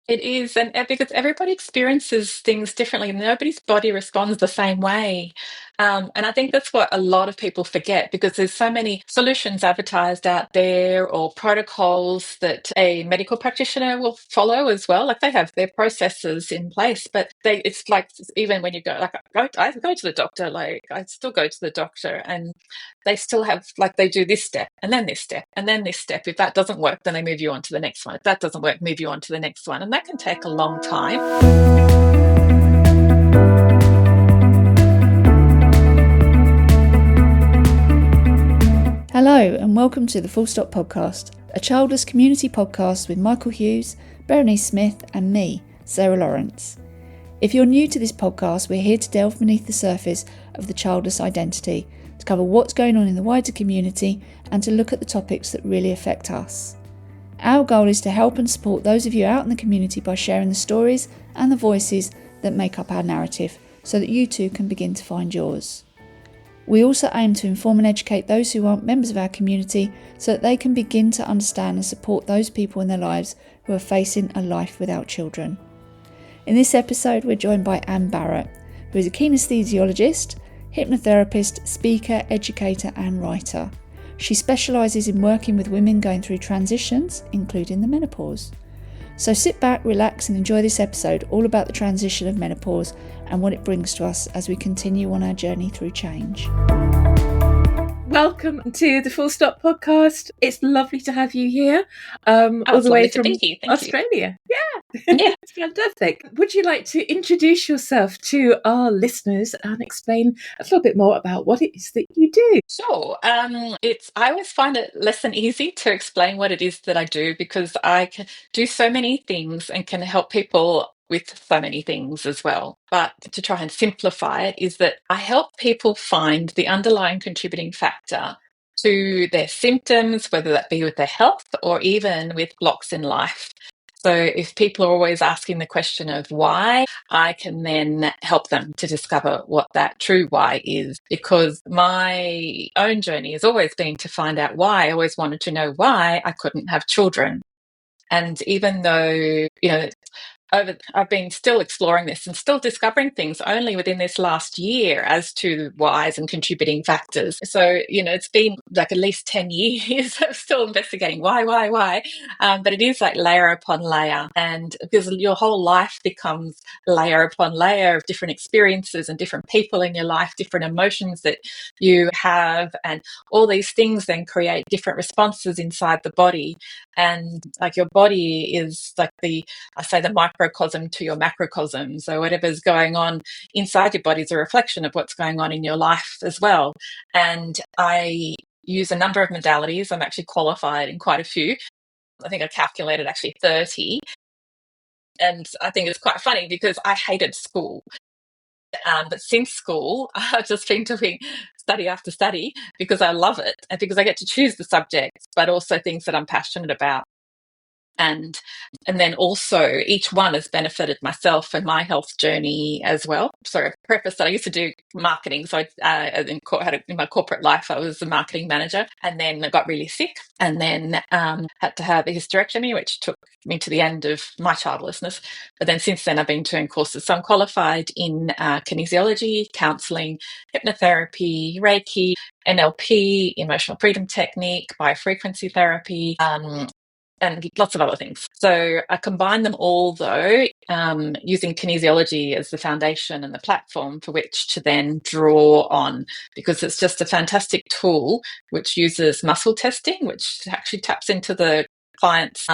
It is, and because everybody experiences things differently, nobody's body responds the same way. And I think that's what a lot of people forget because there's so many solutions advertised out there or protocols that a medical practitioner will follow as well. Like they have their processes in place, but it's like even when you go, like I go to the doctor, like I still go to the doctor and they still have like they do this step and then this step and then this step. If that doesn't work, then they move you on to the next one. If that doesn't work, move you on to the next one. And that can take a long time. Hello and welcome to the Full Stop Podcast, a childless community podcast with Michael Hughes, Berenice Smith and me, Sarah Lawrence. If you're new to this podcast, we're here to delve beneath the surface of the childless identity, to cover what's going on in the wider community and to look at the topics that really affect us. Our goal is to help and support those of you out in the community by sharing the stories and the voices that make up our narrative so that you too can begin to find yours. We also aim to inform and educate those who aren't members of our community so that they can begin to understand and support those people in their lives who are facing a life without children. In this episode, we're joined by Anne Barratt, who is a kinesiologist, hypnotherapist, speaker, educator and writer. She specialises in working with women going through transitions, including the menopause. So sit back, relax and enjoy this episode all about the transition of menopause and what it brings to us as we continue on our journey through change. Welcome to the Full Stop Podcast. It's lovely to have you here, all the way from Australia. Yeah, it's fantastic. Would you like to introduce yourself to our listeners and explain a little bit more about what it is that you do? Sure. I always find it less than easy to explain what it is that I do because I can do so many things and can help people with so many things as well. But to try and simplify it is that I help people find the underlying contributing factor to their symptoms, whether that be with their health or even with blocks in life. So if people are always asking the question of why, I can then help them to discover what that true why is, because my own journey has always been to find out why. I always wanted to know why I couldn't have children. And even though, I've been still exploring this and still discovering things only within this last year as to whys and contributing factors. So, it's been like at least 10 years of still investigating why. But it is like layer upon layer. And because your whole life becomes layer upon layer of different experiences and different people in your life, different emotions that you have, and all these things then create different responses inside the body. And like your body is like the microcosm to your macrocosm. So whatever's going on inside your body is a reflection of what's going on in your life as well. And I use a number of modalities. I'm actually qualified in quite a few. I think I calculated actually 30. And I think it's quite funny because I hated school. But since school, I've just been doing study after study because I love it and because I get to choose the subjects, but also things that I'm passionate about. And then also each one has benefited myself and my health journey as well. So preface that I used to do marketing. So in my corporate life, I was a marketing manager, and then I got really sick and then had to have a hysterectomy, which took me to the end of my childlessness. But then since then, I've been doing courses. So I'm qualified in kinesiology, counselling, hypnotherapy, Reiki, NLP, emotional freedom technique, biofrequency therapy, and lots of other things. So I combine them all, though, using kinesiology as the foundation and the platform for which to then draw on, because it's just a fantastic tool which uses muscle testing, which actually taps into the client's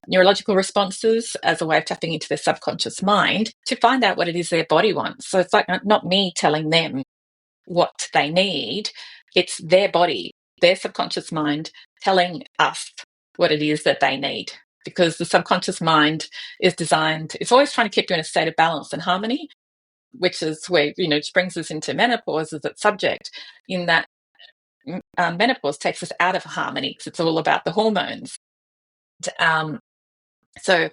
neurological responses as a way of tapping into their subconscious mind to find out what it is their body wants. So it's like not me telling them what they need, it's their body, their subconscious mind telling us what it is that they need, because the subconscious mind is designed, it's always trying to keep you in a state of balance and harmony, which is where, which brings us into menopause as its subject, in that menopause takes us out of harmony because it's all about the hormones. So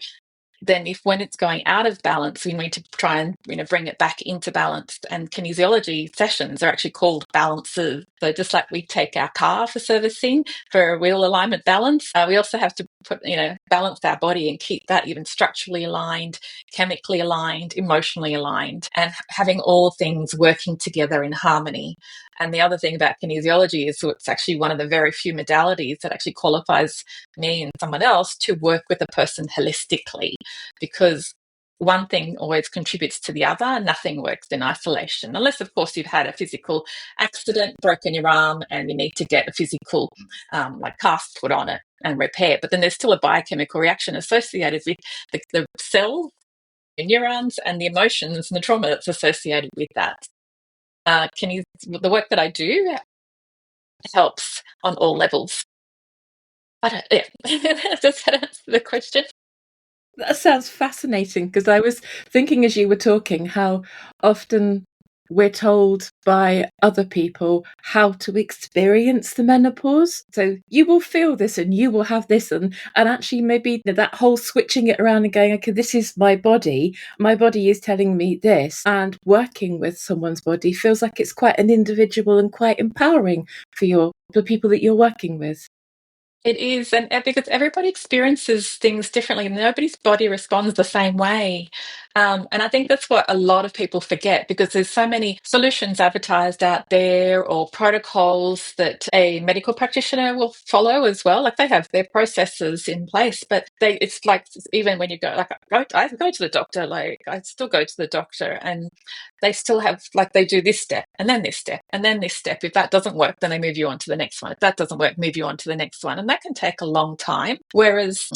then if when it's going out of balance, we need to try and bring it back into balance. And kinesiology sessions are actually called balances. So just like we take our car for servicing for wheel alignment balance, we also have to balance our body and keep that even structurally aligned, chemically aligned, emotionally aligned, and having all things working together in harmony. And the other thing about kinesiology is it's actually one of the very few modalities that actually qualifies me and someone else to work with a person holistically, because one thing always contributes to the other. Nothing works in isolation, unless, of course, you've had a physical accident, broken your arm, and you need to get a physical cast put on it and repair. But then there's still a biochemical reaction associated with the cells, the neurons, and the emotions and the trauma that's associated with that. The work that I do helps on all levels. Does that answer the question? That sounds fascinating, because I was thinking as you were talking how often we're told by other people how to experience the menopause. So you will feel this and you will have this, and actually maybe that whole switching it around and going, okay, this is my body is telling me this, and working with someone's body feels like it's quite an individual and quite empowering for the people that you're working with. It is, and because everybody experiences things differently, nobody's body responds the same way. And I think that's what a lot of people forget, because there's so many solutions advertised out there, or protocols that a medical practitioner will follow as well. Like, they have their processes in place, but it's like, even when you go, like, I go to the doctor, like I still go to the doctor, and they still have, like, they do this step and then this step and then this step. If that doesn't work, then they move you on to the next one. If that doesn't work, move you on to the next one. And that can take a long time. Whereas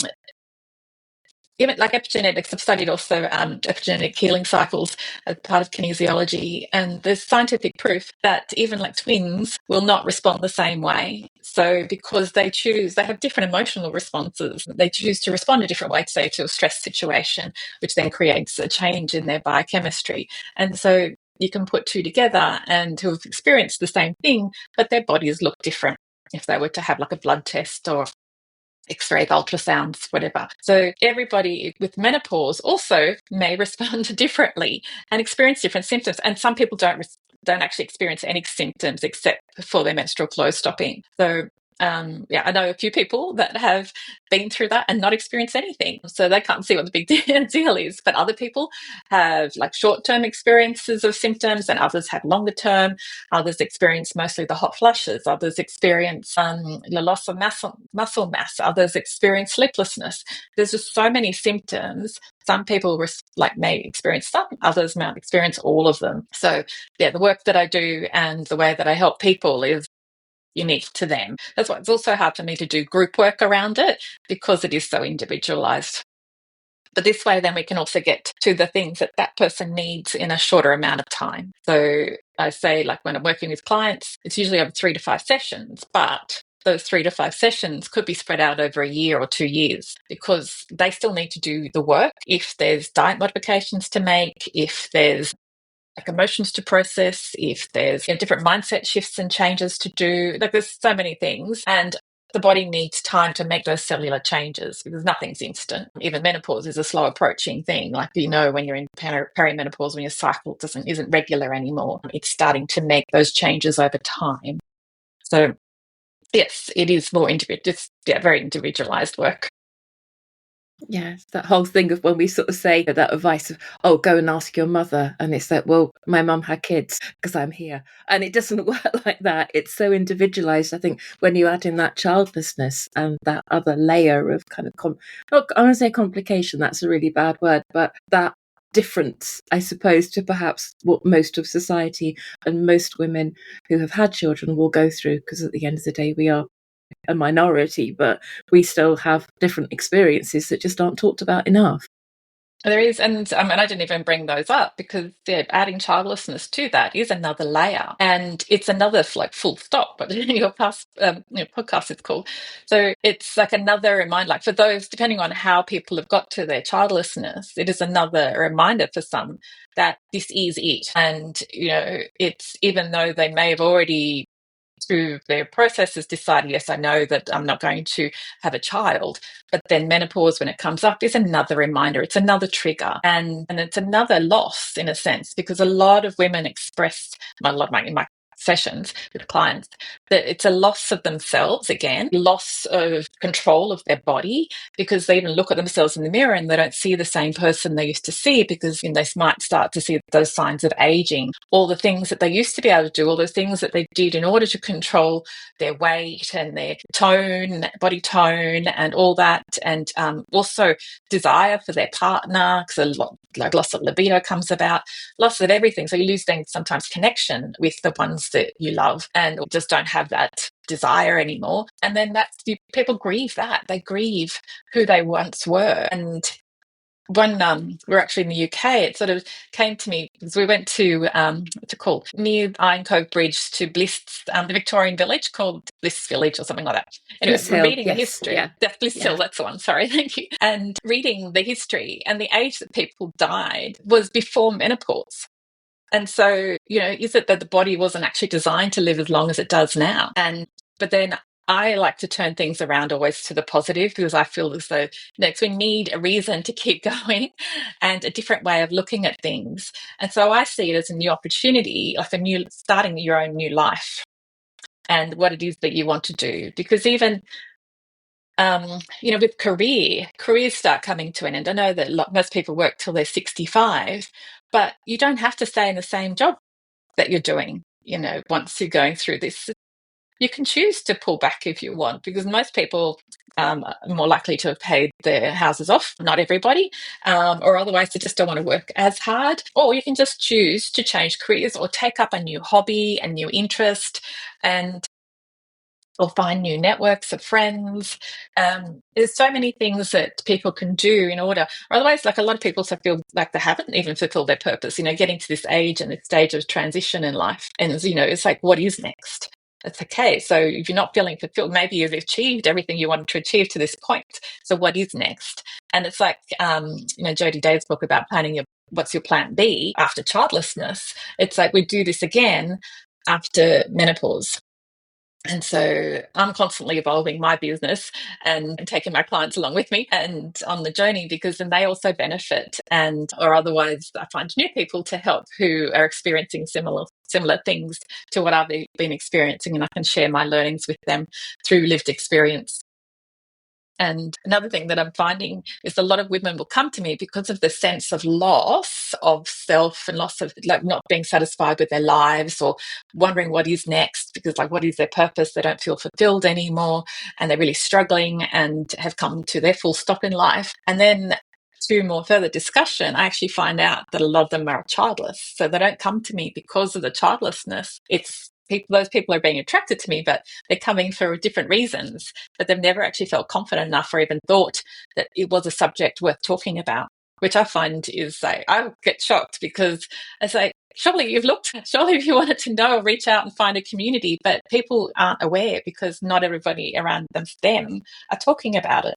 even like epigenetics, I've studied also epigenetic healing cycles as part of kinesiology, and there's scientific proof that even like twins will not respond the same way. So because they have different emotional responses, they choose to respond a different way, say, to a stress situation, which then creates a change in their biochemistry. And so you can put two together and who have experienced the same thing, but their bodies look different if they were to have like a blood test or X-ray, ultrasounds, whatever. So everybody with menopause also may respond differently and experience different symptoms. And some people don't actually experience any symptoms except for their menstrual flow stopping. So I know a few people that have been through that and not experienced anything, so they can't see what the big deal is. But other people have like short-term experiences of symptoms, and others have longer-term. Others experience mostly the hot flushes. Others experience the loss of muscle mass. Others experience sleeplessness. There's just so many symptoms. Some people may experience some, others might experience all of them. So the work that I do and the way that I help people is unique to them. That's why it's also hard for me to do group work around it, because it is so individualized. But this way, then we can also get to the things that person needs in a shorter amount of time. So I say, like, when I'm working with clients, it's usually over 3 to 5 sessions, but those 3 to 5 sessions could be spread out over a year or 2 years, because they still need to do the work. If there's diet modifications to make, if there's like emotions to process, if there's different mindset shifts and changes to do, like, there's so many things, and the body needs time to make those cellular changes, because nothing's instant. Even menopause is a slow approaching thing. Like, when you're in perimenopause, when your cycle isn't regular anymore, it's starting to make those changes over time. So yes, it is more very individualized work. Yes, that whole thing of when we sort of say that advice of, oh, go and ask your mother. And it's like, well, my mum had kids because I'm here. And it doesn't work like that. It's so individualized. I think when you add in that childlessness and that other layer of kind of, I want to say complication, that's a really bad word, but that difference, I suppose, to perhaps what most of society and most women who have had children will go through, because at the end of the day, we are a minority, but we still have different experiences that just aren't talked about enough. There is, and I didn't even bring those up, because adding childlessness to that is another layer, and it's another like full stop. But your past podcast is called, so it's like another reminder. Like, for those, depending on how people have got to their childlessness, it is another reminder for some that this is it, and it's, even though they may have already through their processes decide, yes, I know that I'm not going to have a child. But then menopause, when it comes up, is another reminder. It's another trigger. And it's another loss, in a sense, because a lot of women express, in my sessions with clients, that it's a loss of themselves again, loss of control of their body, because they even look at themselves in the mirror and they don't see the same person they used to see, because they might start to see those signs of aging, all the things that they used to be able to do, all those things that they did in order to control their weight and their tone, body tone, and all that, and also desire for their partner, because loss of libido comes about, loss of everything. So you lose then sometimes connection with the ones that you love and just don't have that desire anymore. And then people grieve that. They grieve who they once were. And when we're actually in the UK, it sort of came to me because we went to what's it called, near Iron Cove Bridge, to Bliss, the Victorian village called Bliss Village or something like that. Anyway, Bliss Hill, reading the history, Bliss Hill, that's the one. Sorry, thank you. And reading the history, and the age that people died was before menopause. And so, is it that the body wasn't actually designed to live as long as it does now? But then I like to turn things around always to the positive, because I feel as though we need a reason to keep going and a different way of looking at things. And so I see it as a new opportunity, like starting your own new life and what it is that you want to do. Because even with careers start coming to an end. I know that most people work till they're 65, but you don't have to stay in the same job that you're doing. Once you're going through this, you can choose to pull back if you want, because most people are more likely to have paid their houses off. Not everybody, or otherwise they just don't want to work as hard. Or you can just choose to change careers or take up a new hobby, a new interest, or find new networks of friends. There's so many things that people can do in order, or otherwise, like a lot of people feel like they haven't even fulfilled their purpose, getting to this age and this stage of transition in life. And, it's like, what is next? That's okay. So if you're not feeling fulfilled, maybe you've achieved everything you wanted to achieve to this point. So what is next? And it's like, Jodie Dave's book about what's your plan B after childlessness. It's like we do this again after menopause. And so I'm constantly evolving my business and taking my clients along with me and on the journey, because then they also benefit, or otherwise I find new people to help who are experiencing similar things to what I've been experiencing, and I can share my learnings with them through lived experience. And another thing that I'm finding is a lot of women will come to me because of the sense of loss of self and loss of not being satisfied with their lives, or wondering what is next, because what is their purpose? They don't feel fulfilled anymore, and they're really struggling and have come to their full stop in life. And then through more further discussion, I actually find out that a lot of them are childless. So they don't come to me because of the childlessness. Those people are being attracted to me, but they're coming for different reasons, but they've never actually felt confident enough or even thought that it was a subject worth talking about, which I find is I get shocked, because I say, surely if you wanted to know, reach out and find a community, but people aren't aware because not everybody around them are talking about it.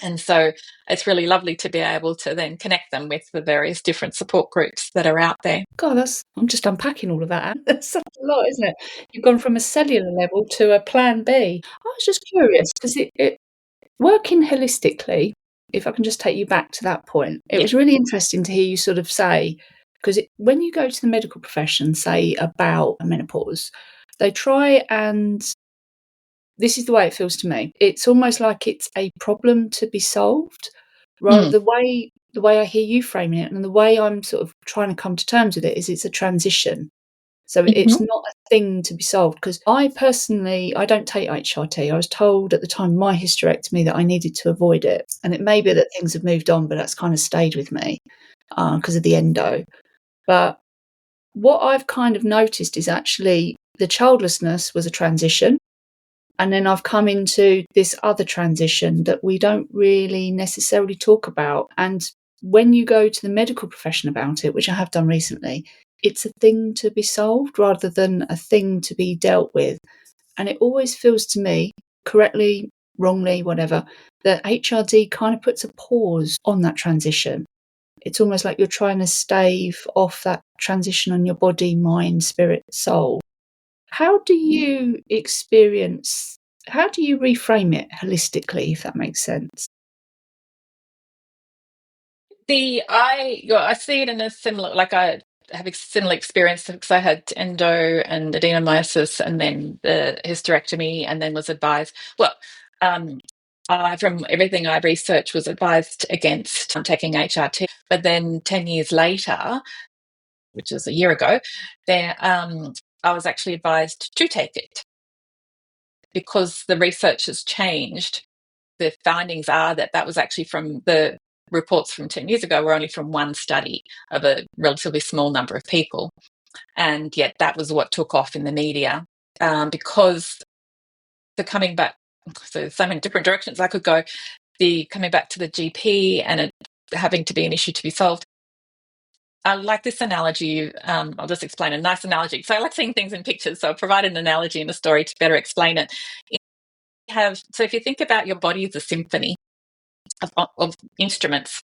And so it's really lovely to be able to then connect them with the various different support groups that are out there. God, I'm just unpacking all of that. That's such a lot, isn't it? You've gone from a cellular level to a plan B. I was just curious, because it working holistically, if I can just take you back to that point, it was really interesting to hear you sort of say, because when you go to the medical profession, say about menopause, they try and, this is the way it feels to me, it's almost like it's a problem to be solved, rather the way I hear you framing it, and the way I'm sort of trying to come to terms with it, is it's a transition. So it's not a thing to be solved. Because I personally, I don't take HRT. I was told at the time of my hysterectomy that I needed to avoid it. And it may be that things have moved on, but that's kind of stayed with me because of the endo. But what I've kind of noticed is actually the childlessness was a transition. And then I've come into this other transition that we don't really necessarily talk about. And when you go to the medical profession about it, which I have done recently, it's a thing to be solved rather than a thing to be dealt with. And it always feels to me, correctly, wrongly, whatever, that HRD kind of puts a pause on that transition. It's almost like you're trying to stave off that transition on your body, mind, spirit, soul. How do you reframe it holistically, if that makes sense? I see it in a similar, like I have a similar experience because I had endo and adenomyosis and then the hysterectomy and then was advised, from everything I researched, was advised against taking HRT. But then 10 years later, which is a year ago, I was actually advised to take it because the research has changed. The findings are that was actually from the reports from 10 years ago were only from one study of a relatively small number of people. And yet that was what took off in the media because the coming back, so many different directions I could go, the coming back to the GP and it having to be an issue to be solved. I like this analogy. I'll just explain a nice analogy. So I like seeing things in pictures. So I'll provide an analogy in a story to better explain it. So if you think about your body as a symphony of instruments,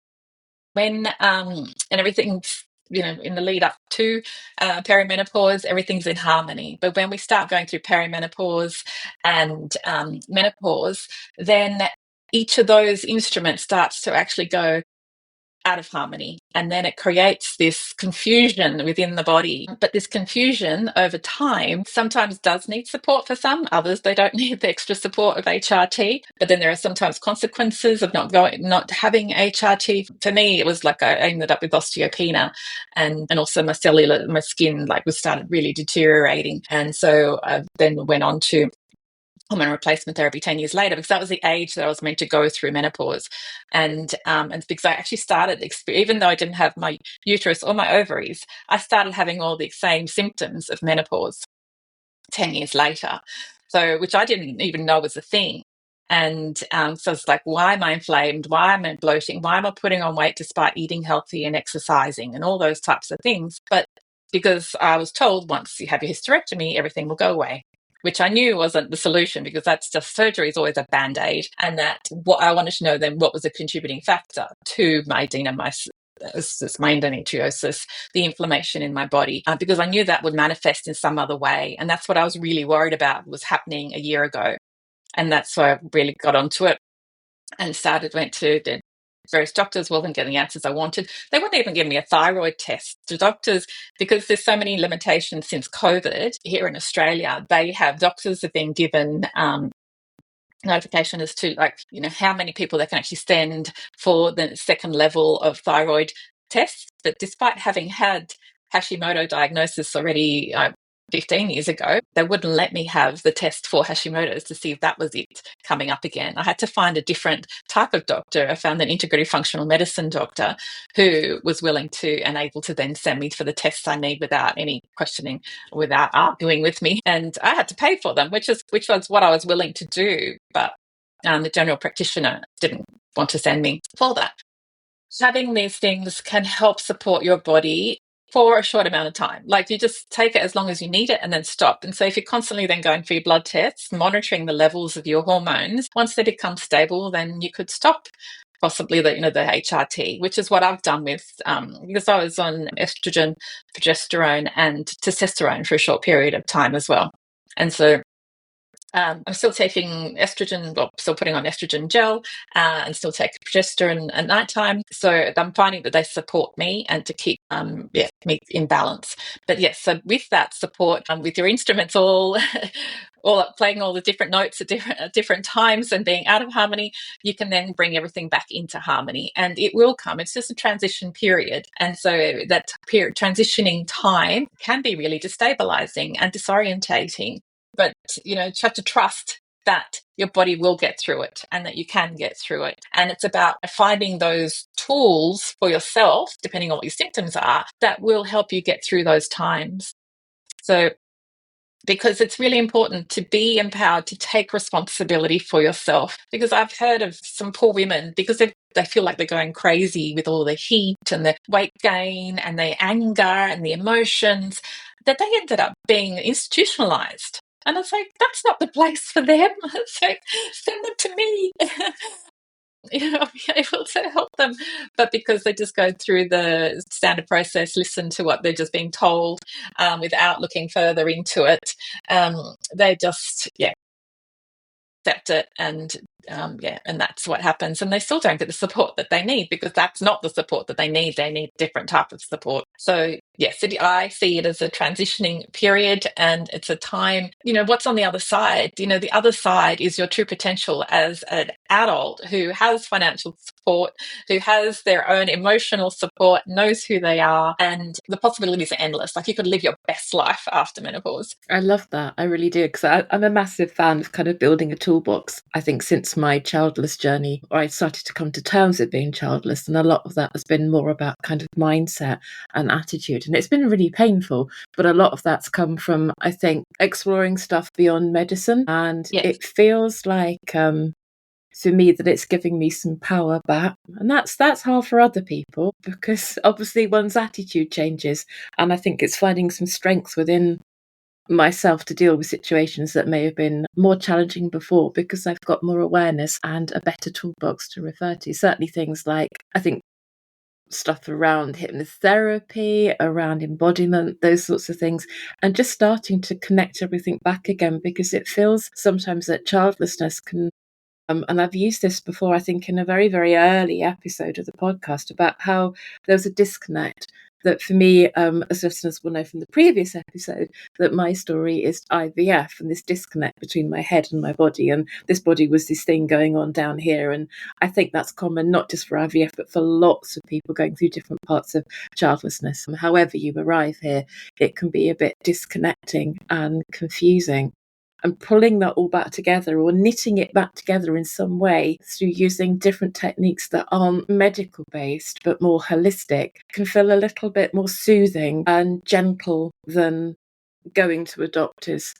when and everything's in the lead up to perimenopause, everything's in harmony. But when we start going through perimenopause and menopause, then each of those instruments starts to actually go out of harmony, and then it creates this confusion within the body. But this confusion over time sometimes does need support for some, others they don't need the extra support of HRT. But then there are sometimes consequences of not having HRT. For me, it was like I ended up with osteopenia, and also my skin was started really deteriorating, and so I then went on to hormone replacement therapy 10 years later, because that was the age that I was meant to go through menopause. And because I actually started, even though I didn't have my uterus or my ovaries, I started having all the same symptoms of menopause 10 years later. So, which I didn't even know was a thing. And so it's like, why am I inflamed? Why am I bloating? Why am I putting on weight despite eating healthy and exercising and all those types of things? But because I was told once you have your hysterectomy, everything will go away, which I knew wasn't the solution, because that's just, surgery is always a band-aid. And that what I wanted to know then, what was a contributing factor to my adenomyosis, my endometriosis, the inflammation in my body, because I knew that would manifest in some other way. And that's what I was really worried about was happening a year ago. And that's why I really got onto it and went to the various doctors, wasn't getting the answers I wanted. They wouldn't even give me a thyroid test. The doctors, because there's so many limitations since COVID here in Australia, doctors have been given notification as to how many people they can actually send for the second level of thyroid tests. But despite having had Hashimoto diagnosis already 15 years ago, they wouldn't let me have the test for Hashimoto's to see if that was it coming up again. I had to find a different type of doctor. I found an integrative functional medicine doctor who was willing to and able to then send me for the tests I need without any questioning, without arguing with me. And I had to pay for them, which was what I was willing to do. But the general practitioner didn't want to send me for that. Having these things can help support your body for a short amount of time. Like, you just take it as long as you need it and then stop. And so if you're constantly then going for your blood tests, monitoring the levels of your hormones, once they become stable, then you could stop possibly the HRT, which is what I've done with, because I was on estrogen, progesterone and testosterone for a short period of time as well. And so I'm still taking estrogen, still putting on estrogen gel, and still take progesterone at nighttime. So I'm finding that they support me and to keep me in balance. But yes, so with that support, with your instruments all playing all the different notes at different times and being out of harmony, you can then bring everything back into harmony, and it will come. It's just a transition period, and so that transitioning time can be really destabilizing and disorientating. But, you have to trust that your body will get through it and that you can get through it. And it's about finding those tools for yourself, depending on what your symptoms are, that will help you get through those times. So, because it's really important to be empowered to take responsibility for yourself. Because I've heard of some poor women, because they feel like they're going crazy with all the heat and the weight gain and the anger and the emotions, that they ended up being institutionalized. And it's like, that's not the place for them. It's like, send them to me. be able to help them, but because they just go through the standard process, listen to what they're just being told, without looking further into it, they just accept it, and and that's what happens. And they still don't get the support that they need, because that's not the support that they need. They need different type of support. So yes, I see it as a transitioning period, and it's a time, what's on the other side. The other side is your true potential as an adult who has financial support, who has their own emotional support, knows who they are, and the possibilities are endless. Like, you could live your best life after menopause. I love that. I really do, because I'm a massive fan of kind of building a toolbox. I think since my childless journey, I started to come to terms with being childless, and a lot of that has been more about kind of mindset and attitude. And it's been really painful, but a lot of that's come from, I think, exploring stuff beyond medicine. And it feels like, to me, that it's giving me some power back, and that's hard for other people, because obviously one's attitude changes, and I think it's finding some strength within myself to deal with situations that may have been more challenging before, because I've got more awareness and a better toolbox to refer to. Certainly things like, I think, stuff around hypnotherapy, around embodiment, those sorts of things, and just starting to connect everything back again, because it feels sometimes that childlessness can, and I've used this before, I think, in a very, very early episode of the podcast, about how there's a disconnect. That for me, as listeners will know from the previous episode, that my story is IVF, and this disconnect between my head and my body. And this body was this thing going on down here. And I think that's common, not just for IVF, but for lots of people going through different parts of childlessness. And however you arrive here, it can be a bit disconnecting and confusing. And pulling that all back together, or knitting it back together in some way through using different techniques that aren't medical based but more holistic, can feel a little bit more soothing and gentle than going to a doctor's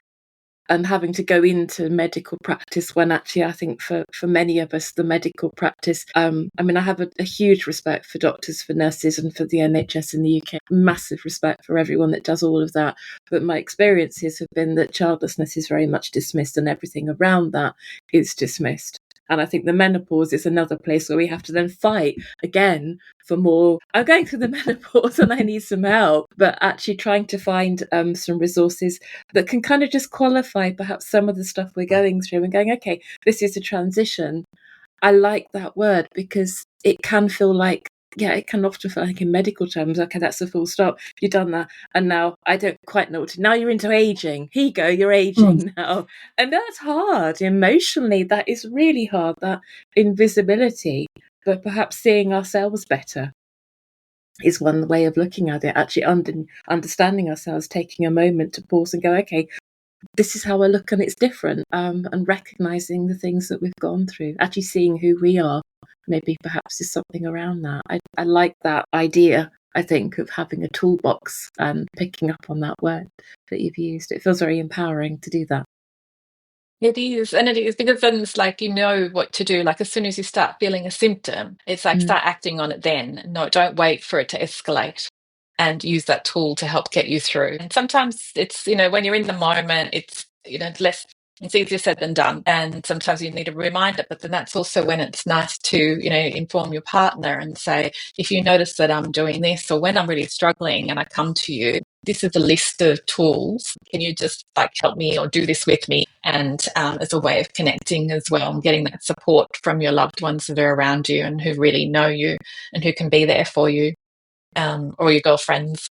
and having to go into medical practice, when actually I think for many of us, the medical practice, I have a huge respect for doctors, for nurses, and for the NHS in the UK. Massive respect for everyone that does all of that. But my experiences have been that childlessness is very much dismissed, and everything around that is dismissed. And I think the menopause is another place where we have to then fight again for more. I'm going through the menopause and I need some help, but actually trying to find some resources that can kind of just qualify perhaps some of the stuff we're going through, and going, okay, this is a transition. I like that word, because it can feel like, it can often feel like in medical terms, okay, that's a full stop. You've done that. And now I don't quite know what to, now you're into aging. Here you go, you're aging now. And that's hard. Emotionally, that is really hard, that invisibility. But perhaps seeing ourselves better is one way of looking at it, actually understanding ourselves, taking a moment to pause and go, okay, this is how I look and it's different, and recognising the things that we've gone through, actually seeing who we are, maybe perhaps is something around that. I like that idea, I think, of having a toolbox and picking up on that word that you've used. It feels very empowering to do that. It is, and it is, because then it's like, what to do. Like, as soon as you start feeling a symptom, it's like, start acting on it then. No, don't wait for it to escalate, and use that tool to help get you through. And sometimes it's, when you're in the moment, it's, it's easier said than done. And sometimes you need a reminder, but then that's also when it's nice to, inform your partner and say, if you notice that I'm doing this, or when I'm really struggling and I come to you, this is a list of tools. Can you just help me or do this with me? And as a way of connecting as well, and getting that support from your loved ones that are around you and who really know you and who can be there for you, or your girlfriends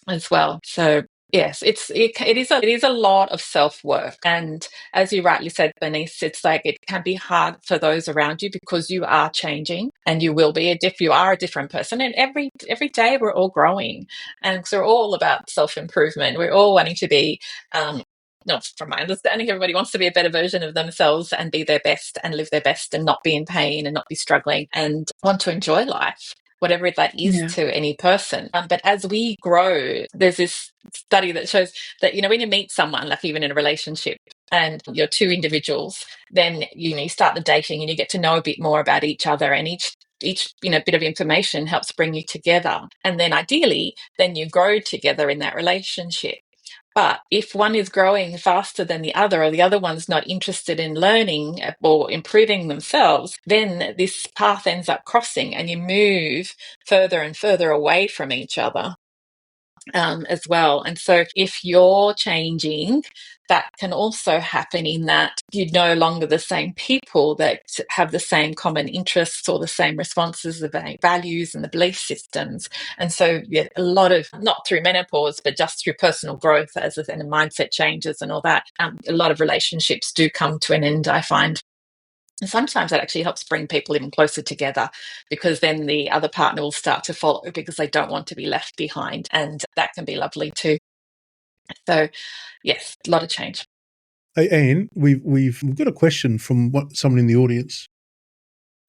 as well. So yes, it is a lot of self-work. And as you rightly said, Bernice, it's like, it can be hard for those around you, because you are changing, and you will be you are a different person. And every day we're all growing, and so we're all about self-improvement. We're all wanting to be, no, from my understanding, everybody wants to be a better version of themselves and be their best and live their best and not be in pain and not be struggling and want to enjoy life, whatever that is to any person. But as we grow, there's this study that shows that, when you meet someone, like even in a relationship, and you're two individuals, then, you start the dating and you get to know a bit more about each other, and each bit of information helps bring you together. And then ideally, then you grow together in that relationship. But if one is growing faster than the other, or the other one's not interested in learning or improving themselves, then this path ends up crossing and you move further and further away from each other. As well. And so if you're changing, that can also happen in that you're no longer the same people that have the same common interests or the same responses, the values and the belief systems. And so a lot of, not through menopause, but just through personal growth and the mindset changes and all that, a lot of relationships do come to an end, I find. And sometimes that actually helps bring people even closer together, because then the other partner will start to follow because they don't want to be left behind. And that can be lovely too. So, yes, a lot of change. Hey, Anne, we've got a question from someone in the audience.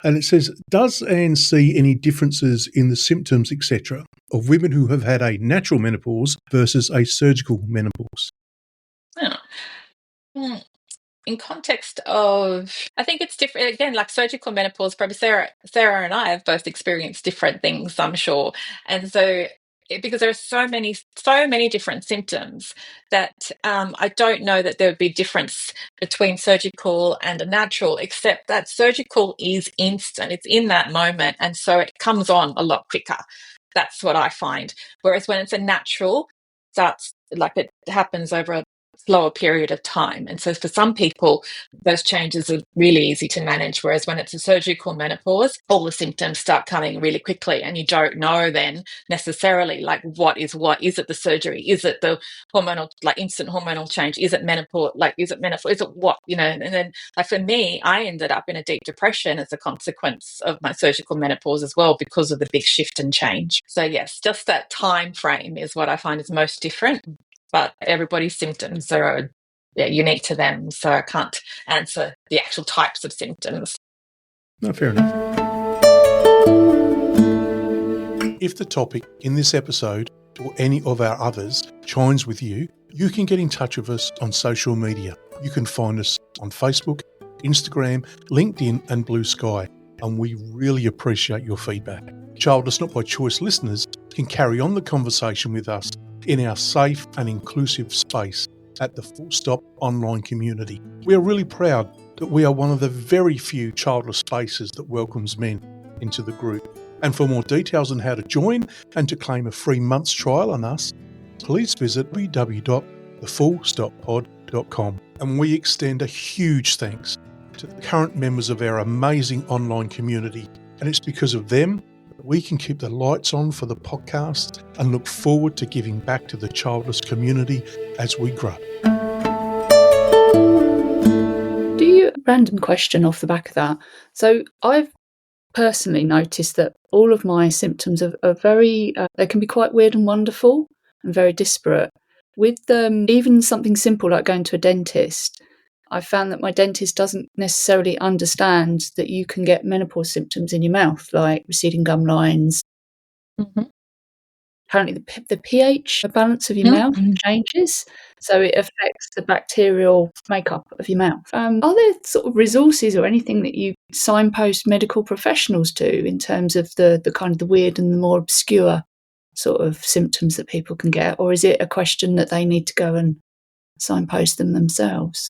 And it says, does Anne see any differences in the symptoms, etc., of women who have had a natural menopause versus a surgical menopause? Oh. In context of, I think it's different. Again, like surgical menopause, probably Sarah and I have both experienced different things, I'm sure. And so, because there are so many different symptoms that I don't know that there would be a difference between surgical and a natural, except that surgical is instant. It's in that moment. And so it comes on a lot quicker. That's what I find. Whereas when it's a natural, that's like it happens over a slower period of time. And so for some people, those changes are really easy to manage. Whereas when it's a surgical menopause, all the symptoms start coming really quickly and you don't know then necessarily like what. Is it the surgery? Is it the hormonal, like instant hormonal change? Is it menopause? Is it what, and then like for me, I ended up in a deep depression as a consequence of my surgical menopause as well, because of the big shift and change. So yes, just that time frame is what I find is most different. But everybody's symptoms are unique to them, so I can't answer the actual types of symptoms. No, fair enough. If the topic in this episode or any of our others chimes with you, you can get in touch with us on social media. You can find us on Facebook, Instagram, LinkedIn and Blue Sky, and we really appreciate your feedback. Childless Not By Choice listeners can carry on the conversation with us in our safe and inclusive space at the Full Stop online community. We are really proud that we are one of the very few childless spaces that welcomes men into the group. And for more details on how to join and to claim a free month's trial on us, please visit www.thefullstoppod.com. And we extend a huge thanks to the current members of our amazing online community. And it's because of them we can keep the lights on for the podcast and look forward to giving back to the childless community as we grow. Random question off the back of that. So I've personally noticed that all of my symptoms are very, they can be quite weird and wonderful and very disparate. With even something simple like going to a dentist, I found that my dentist doesn't necessarily understand that you can get menopause symptoms in your mouth, like receding gum lines. Mm-hmm. Apparently the pH balance of your mouth changes, so it affects the bacterial makeup of your mouth. Are there sort of resources or anything that you signpost medical professionals to in terms of the kind of the weird and the more obscure sort of symptoms that people can get, or is it a question that they need to go and signpost them themselves?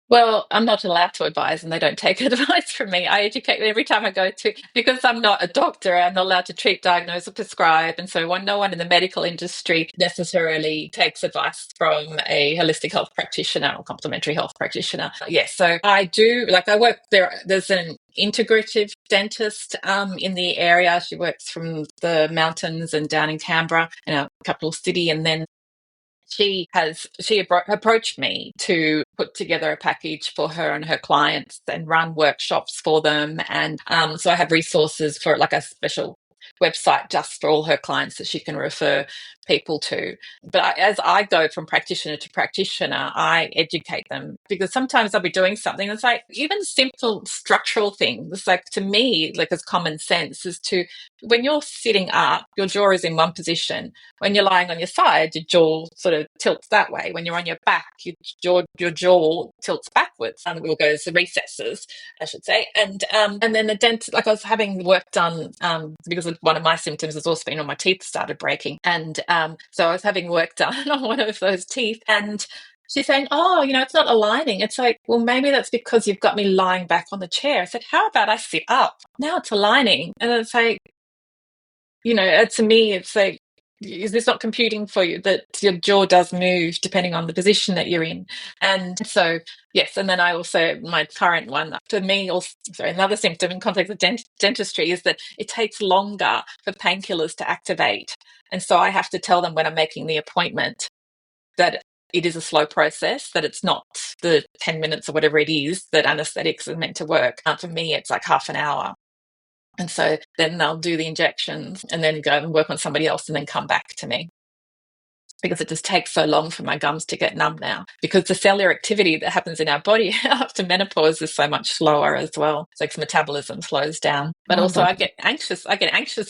Well, I'm not allowed to advise and they don't take advice from me. I educate every time I go to, because I'm not a doctor, I'm not allowed to treat, diagnose or prescribe. And so no one in the medical industry necessarily takes advice from a holistic health practitioner or complementary health practitioner. Yes, so I do, I work there. There's an integrative dentist in the area. She works from the mountains and down in Canberra, in our capital city. And then she approached me to put together a package for her and her clients and run workshops for them. And so I have resources for like a special website just for all her clients that she can refer people to. But as I go from practitioner to practitioner, I educate them, because sometimes I'll be doing something that's like even simple structural things, like to me, like as common sense, is to, when you're sitting up, your jaw is in one position. When you're lying on your side, your jaw sort of tilts that way. When you're on your back, your jaw tilts backwards, and we'll go to recesses, I should say. And then the dentist, like I was having work done because one of my symptoms has also been on my teeth started breaking, and So I was having work done on one of those teeth, and she's saying, "Oh, it's not aligning." It's like, well, maybe that's because you've got me lying back on the chair. I said, "How about I sit up? Now it's aligning." And it's like, to me, it's like, is this not computing for you that your jaw does move depending on the position that you're in? And so, yes. And then I also, my current one, for me, also, another symptom in context of dentistry is that it takes longer for painkillers to activate. And so I have to tell them when I'm making the appointment that it is a slow process, that it's not the 10 minutes or whatever it is that anesthetics are meant to work. For me, it's like half an hour. And so then they'll do the injections and then go and work on somebody else and then come back to me, because it just takes so long for my gums to get numb now, because the cellular activity that happens in our body after menopause is so much slower as well. So its metabolism slows down. But also I get anxious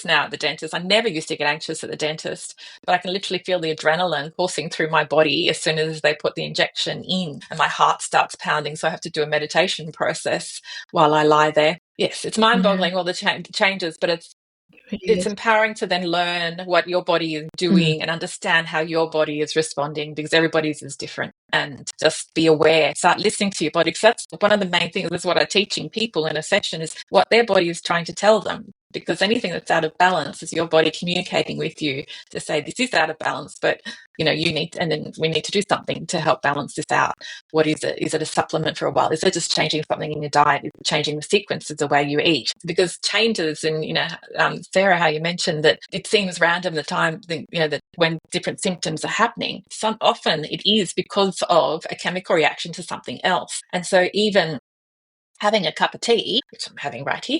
now at the dentist. I never used to get anxious at the dentist, but I can literally feel the adrenaline coursing through my body as soon as they put the injection in, and my heart starts pounding. So I have to do a meditation process while I lie there. Yes, it's mind-boggling, all the changes, but it's empowering to then learn what your body is doing and understand how your body is responding, because everybody's is different. And just be aware, start listening to your body, because that's one of the main things. Is what I'm teaching people in a session, is what their body is trying to tell them, because anything that's out of balance is your body communicating with you to say, this is out of balance, but you need, and then we need to do something to help balance this out. What is it? Is it a supplement for a while? Is it just changing something in your diet? Is it changing the sequence of the way you eat? Because changes, and Sarah, how you mentioned that it seems random the time, that when different symptoms are happening, often it is because of a chemical reaction to something else. And so even having a cup of tea, which I'm having right here,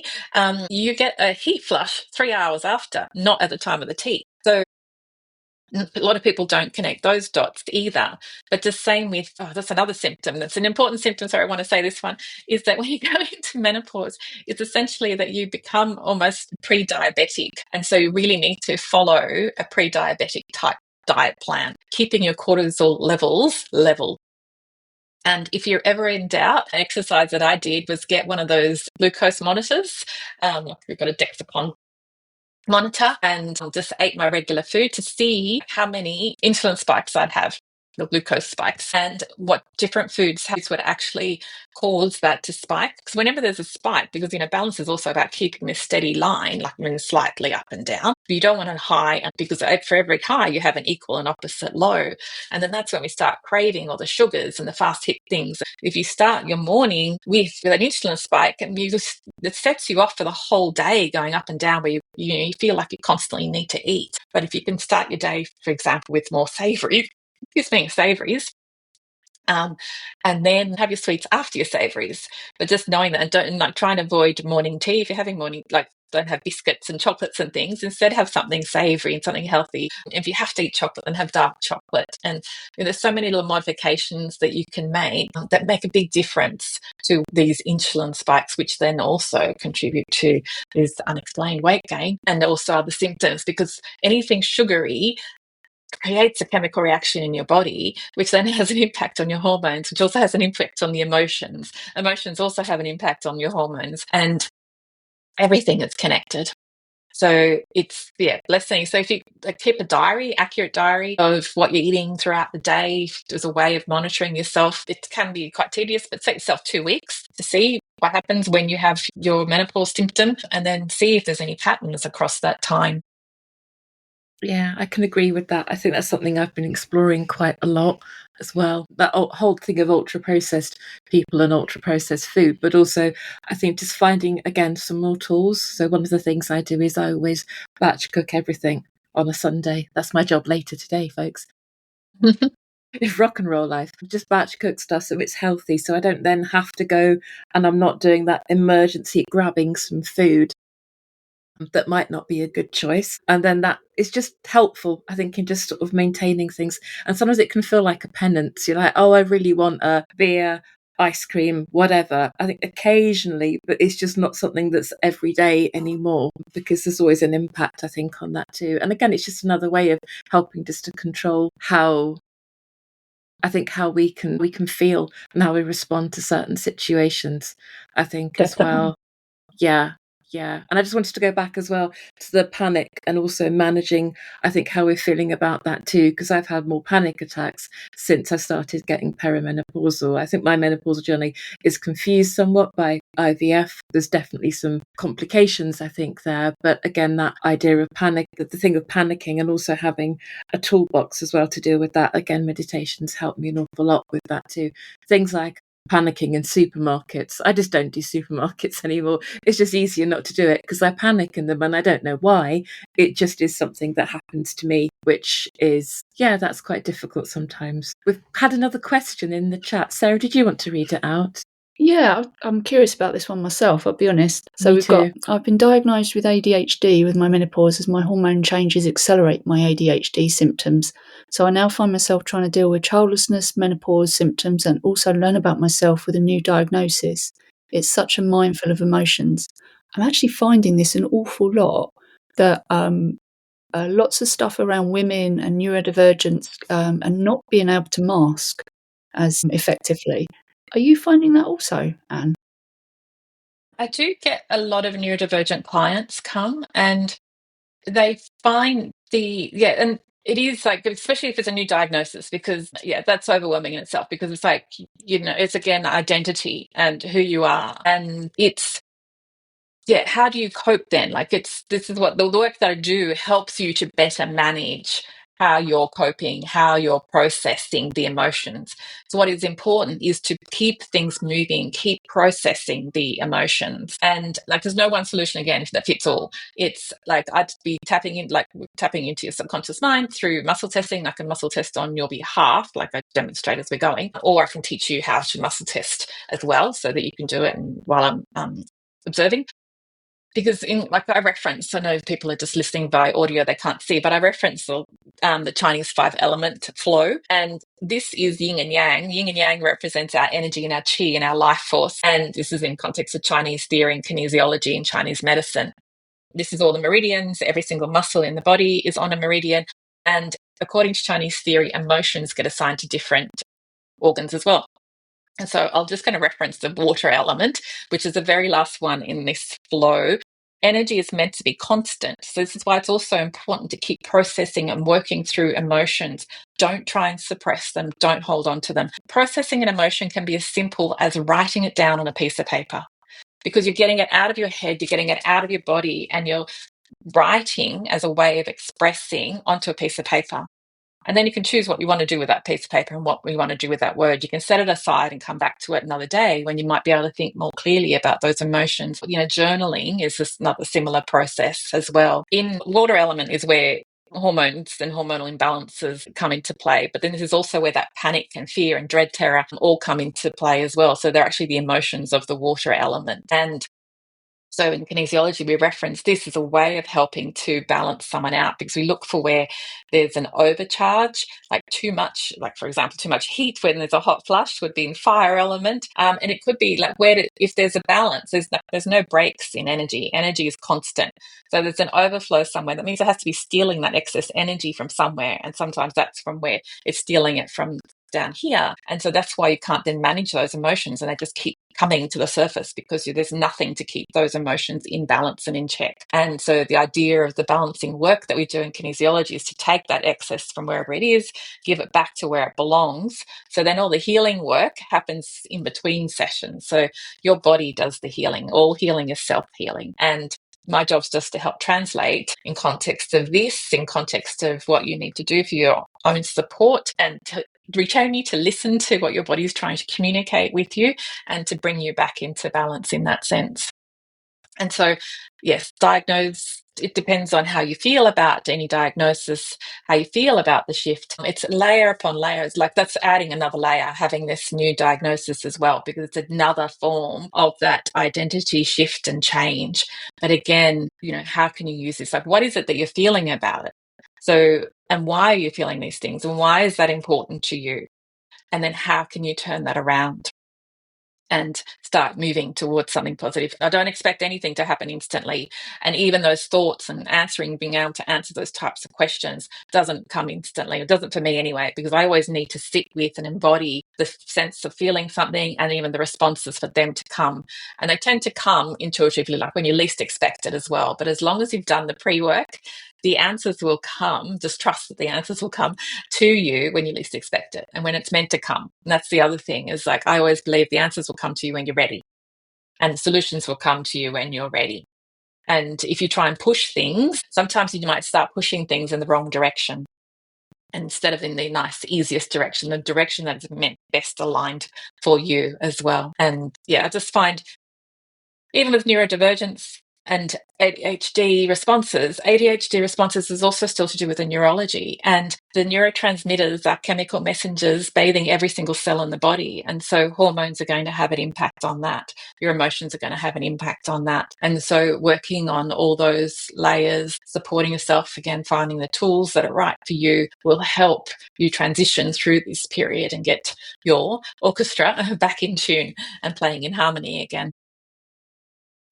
you get a heat flush 3 hours after, not at the time of the tea. So a lot of people don't connect those dots either. But the same with, that's another symptom. That's an important symptom. Sorry, I want to say this one, is that when you go into menopause, it's essentially that you become almost pre-diabetic. And so you really need to follow a pre-diabetic type diet plan, keeping your cortisol levels level. And if you're ever in doubt, an exercise that I did was get one of those glucose monitors. We've got a Dexcom monitor, and just ate my regular food to see how many insulin spikes I'd have, the glucose spikes, and what different foods would actually cause that to spike. Because whenever there's a spike, because balance is also about keeping this steady line, like moving slightly up and down. But you don't want a high, because for every high you have an equal and opposite low. And then that's when we start craving all the sugars and the fast hit things. If you start your morning with an insulin spike, and it sets you off for the whole day, going up and down, where you feel like you constantly need to eat. But if you can start your day, for example, with more savouries, and then have your sweets after your savouries. But just knowing that, and try and avoid morning tea. If you're having morning, don't have biscuits and chocolates and things. Instead, have something savoury and something healthy. If you have to eat chocolate, then have dark chocolate. And there's so many little modifications that you can make that make a big difference to these insulin spikes, which then also contribute to this unexplained weight gain and also other symptoms, because anything sugary creates a chemical reaction in your body, which then has an impact on your hormones, which also has an impact on the emotions. Emotions also have an impact on your hormones, and everything is connected. So it's, blessing. So if you keep a accurate diary of what you're eating throughout the day, as a way of monitoring yourself, it can be quite tedious, but set yourself 2 weeks to see what happens when you have your menopause symptom, and then see if there's any patterns across that time. Yeah, I can agree with that. I think that's something I've been exploring quite a lot as well. That whole thing of ultra-processed people and ultra-processed food, but also I think just finding, again, some more tools. So one of the things I do is I always batch cook everything on a Sunday. That's my job later today, folks. It's rock and roll life. Just batch cook stuff so it's healthy, so I don't then have to go, and I'm not doing that emergency grabbing some food that might not be a good choice. And then that is just helpful, I think, in just sort of maintaining things. And sometimes it can feel like a penance. You're like, oh, I really want a beer, ice cream, whatever. I think occasionally, but it's just not something that's every day anymore, because there's always an impact, I think, on that too. And again, it's just another way of helping just to control how we can feel and how we respond to certain situations, I think. Definitely. As well. Yeah. Yeah. And I just wanted to go back as well to the panic and also managing, I think, how we're feeling about that too, because I've had more panic attacks since I started getting perimenopausal. I think my menopausal journey is confused somewhat by IVF. There's definitely some complications, I think, there. But again, that idea of panic, the thing of panicking and also having a toolbox as well to deal with that. Again, meditations helped me an awful lot with that too. Things like panicking in supermarkets. I just don't do supermarkets anymore. It's just easier not to do it because I panic in them and I don't know why. It just is something that happens to me, which is, yeah, that's quite difficult sometimes. We've had another question in the chat. Sarah, did you want to read it out? Yeah, I'm curious about this one myself, I'll be honest. So I've been diagnosed with ADHD with my menopause as my hormone changes accelerate my ADHD symptoms. So I now find myself trying to deal with childlessness, menopause symptoms, and also learn about myself with a new diagnosis. It's such a minefield of emotions. I'm actually finding this an awful lot, that lots of stuff around women and neurodivergence and not being able to mask as effectively. Are you finding that also, Anne? I do get a lot of neurodivergent clients come and they find and it is like, especially if it's a new diagnosis, because that's overwhelming in itself, because it's like, it's again identity and who you are, and it's how do you cope then? Like, this is what the work that I do helps you to better manage how you're coping, how you're processing the emotions. So what is important is to keep things moving, keep processing the emotions. And like, there's no one solution again that fits all. It's like, I'd be tapping into your subconscious mind through muscle testing. I can muscle test on your behalf, like I demonstrate as we're going, or I can teach you how to muscle test as well so that you can do it while I'm observing. Because I reference, I know people are just listening by audio, they can't see, but I reference the Chinese 5-element flow. And this is yin and yang. Yin and yang represents our energy and our qi and our life force. And this is in context of Chinese theory and kinesiology and Chinese medicine. This is all the meridians. Every single muscle in the body is on a meridian. And according to Chinese theory, emotions get assigned to different organs as well. And so I'm just going to reference the water element, which is the very last one in this flow. Energy is meant to be constant. So this is why it's also important to keep processing and working through emotions. Don't try and suppress them. Don't hold on to them. Processing an emotion can be as simple as writing it down on a piece of paper, because you're getting it out of your head, you're getting it out of your body, and you're writing as a way of expressing onto a piece of paper. And then you can choose what you want to do with that piece of paper and what we want to do with that word. You can set it aside and come back to it another day when you might be able to think more clearly about those emotions. Journaling is just another similar process as well. In water element is where hormones and hormonal imbalances come into play. But then this is also where that panic and fear and dread, terror all come into play as well. So they're actually the emotions of the water element. And so in kinesiology, we reference this as a way of helping to balance someone out, because we look for where there's an overcharge, like too much, like for example, too much heat when there's a hot flush would be in fire element. And it could be like if there's a balance, there's no breaks in energy. Energy is constant. So there's an overflow somewhere. That means it has to be stealing that excess energy from somewhere. And sometimes that's from where it's stealing it from down here. And so that's why you can't then manage those emotions, and they just keep coming to the surface because there's nothing to keep those emotions in balance and in check. And so the idea of the balancing work that we do in kinesiology is to take that excess from wherever it is, give it back to where it belongs. So then all the healing work happens in between sessions. So your body does the healing. All healing is self-healing. And my job's just to help translate in context of this, in context of what you need to do for your own support, and to retrain you to listen to what your body is trying to communicate with you, and to bring you back into balance in that sense. And so, yes, it depends on how you feel about any diagnosis, how you feel about the shift. It's layer upon layer. It's like that's adding another layer, having this new diagnosis as well, because it's another form of that identity shift and change. But again, how can you use this? Like, what is it that you're feeling about it? So, and why are you feeling these things? And why is that important to you? And then how can you turn that around and start moving towards something positive? I don't expect anything to happen instantly. And even those thoughts and being able to answer those types of questions doesn't come instantly. It doesn't for me anyway, because I always need to sit with and embody the sense of feeling something, and even the responses for them to come. And they tend to come intuitively, like when you least expect it as well. But as long as you've done the pre-work, the answers will come. Just trust that the answers will come to you when you least expect it and when it's meant to come. And that's the other thing, is like, I always believe the answers will come to you when you're ready, and the solutions will come to you when you're ready. And if you try and push things, sometimes you might start pushing things in the wrong direction, instead of in the nice, easiest direction, the direction that is meant best aligned for you as well. And yeah, I just find, even with neurodivergence and ADHD responses is also still to do with the neurology, and the neurotransmitters are chemical messengers bathing every single cell in the body. And so hormones are going to have an impact on that. Your emotions are going to have an impact on that. And so working on all those layers, supporting yourself, again, finding the tools that are right for you, will help you transition through this period and get your orchestra back in tune and playing in harmony again.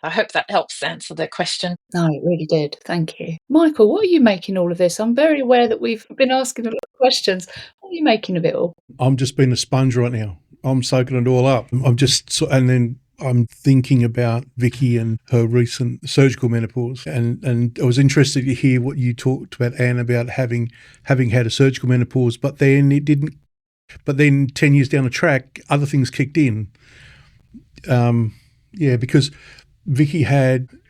I hope that helps answer the question. No, it really did. Thank you. Michael, what are you making all of this? I'm very aware that we've been asking a lot of questions. What are you making of it all? I'm just being a sponge right now. I'm soaking it all up. I'm thinking about Vicky and her recent surgical menopause, and I was interested to hear what you talked about, Anne, about having had a surgical menopause, but then it didn't. But then 10 years down the track, other things kicked in. Because Vicky